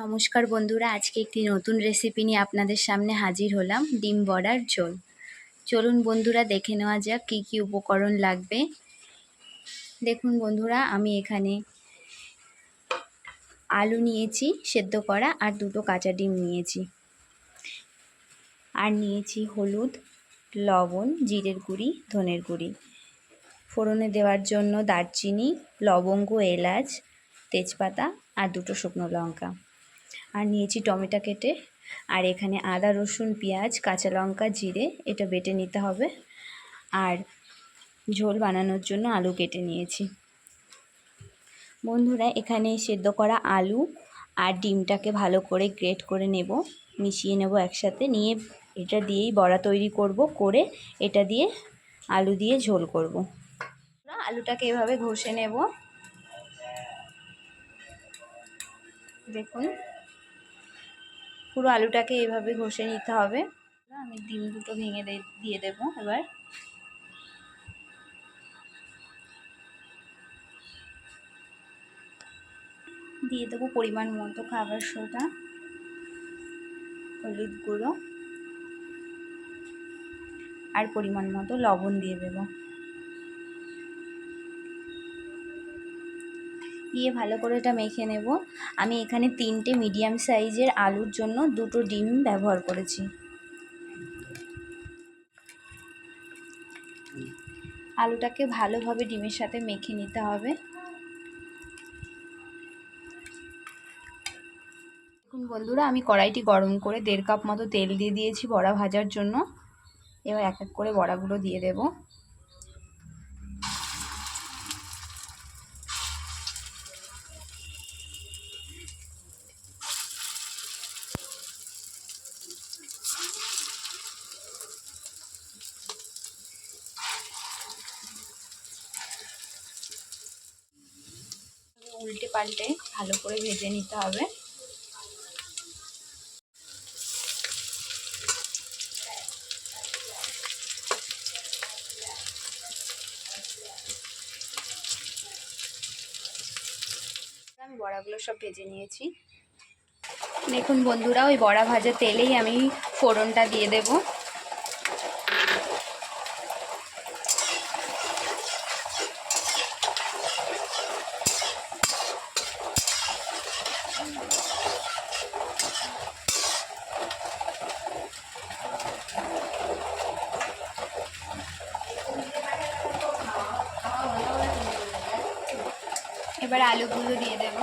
নমস্কার বন্ধুরা, আজকে একটি নতুন রেসিপি নিয়ে আপনাদের সামনে হাজির হলাম। ডিম বড়ার ঝোল। চলুন বন্ধুরা, দেখে নেওয়া যাক কী কী উপকরণ লাগবে। দেখুন বন্ধুরা, আমি এখানে আলু নিয়েছি সেদ্ধ করা, আর দুটো কাঁচা ডিম নিয়েছি, আর নিয়েছি হলুদ, লবণ, জিরের গুঁড়ি, ধনের গুঁড়ি। ফোড়নে দেওয়ার জন্য দারচিনি, লবঙ্গ, এলাচ, তেজপাতা আর দুটো শুকনো লঙ্কা। আর নিয়েছি টমেটো কেটে, আর এখানে আদা, রসুন, পেঁয়াজ, কাঁচা লঙ্কা, জিরে, এটা বেটে নিতে হবে। আর ঝোল বানানোর জন্য আলু কেটে নিয়েছি। বন্ধুরা, এখানে সেদ্ধ করা আলু আর ডিমটাকে ভালো করে গ্রেট করে নেব, মিশিয়ে নেব একসাথে। নিয়ে এটা দিয়েই বড়া তৈরি করে এটা দিয়ে আলু দিয়ে ঝোল করব। আলুটাকে এভাবে ঘষে নেব। দেখুন, পুরো আলুটাকে এইভাবে ঘষে নিতে হবে। আমি ডিম দুটো ভেঙে দিয়ে দেবো। এবার দিয়ে দেবো পরিমাণ মতো খাবার সোডা, হলুদ গুঁড়ো আর পরিমাণ মতো লবণ দিয়ে দেবো। দিয়ে ভালো করে এটা মেখে নেব। আমি এখানে 3টে মিডিয়াম সাইজের আলুর জন্য 2টো ডিম ব্যবহার করেছি। আলুটাকে ভালোভাবে ডিমের সাথে মেখে নিতে হবে। দেখুন বন্ধুরা, আমি কড়াইটি গরম করে 1.5 কাপ মতো তেল দিয়ে দিয়েছি বড়া ভাজার জন্য। এবার এক এক করে বড়াগুলো দিয়ে দেব। উল্টে পাল্টে ভালো করে ভেজে নিতে হবে। আমি বড়াগুলো সব ভেজে নিয়েছি। দেখুন বন্ধুরা, ওই বড়া ভাজা তেলেই আমি ফোড়নটা দিয়ে দেব। এবার আলুগুলো দিয়ে দেব।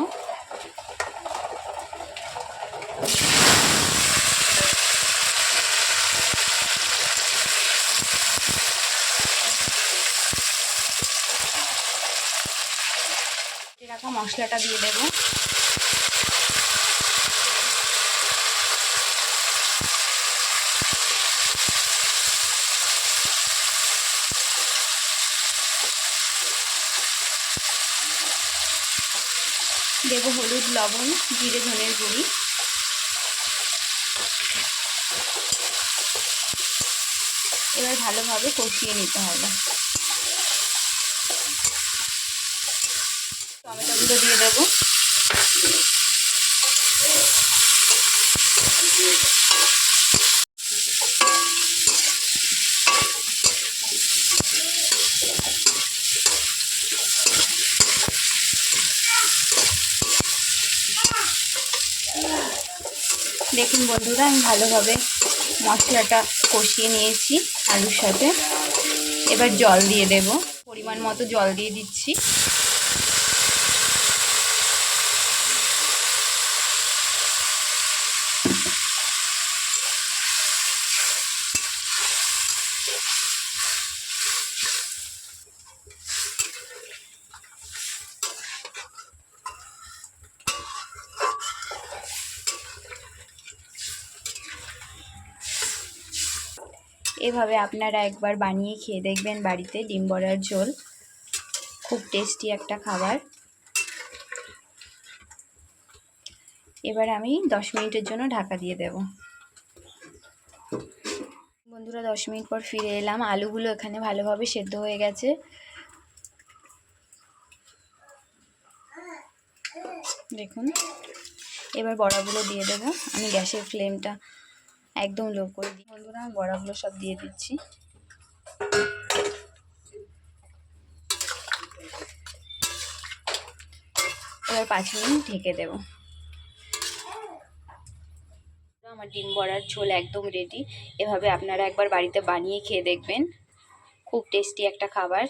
রাখা মশলাটা দিয়ে দেব। দেব হলুদ, লবণ, জিরে, ধনের গুঁড়ি। এবার ভালোভাবে কষিয়ে নিতে হবে। টমেটোগুলো দিয়ে দেবো। দেখুন বন্ধুরা, আমি ভালোভাবে মশলাটা কষিয়ে নিয়েছি আলুর সাথে। এবার জল দিয়ে দেব, পরিমাণ মতো জল দিয়ে দিচ্ছি। এভাবে আপনারা একবার বানিয়ে খেয়ে দেখবেন বাড়িতে ডিম বড়ার ঝোল। খুব টেস্টি একটা খাবার। এবার আমি 10 মিনিটের জন্য ঢাকা দিয়ে দেব। বন্ধুরা, 10 মিনিট পর ফিরে এলাম। আলুগুলো এখানে ভালোভাবে সেদ্ধ হয়ে গেছে। দেখুন, এবার বড়াগুলো দিয়ে দেবো। আমি গ্যাসের ফ্লেমটা একদম লো করে দিই। বন্ধুরা, আমি বড়াগুলো সব দিয়ে দিচ্ছি। এবার 5 মিনিট ঢেকে দেবো। আমার ডিম বড়ার ঝোল একদম রেডি। এভাবে আপনারা একবার বাড়িতে বানিয়ে খেয়ে দেখবেন, খুব টেস্টি একটা খাবার।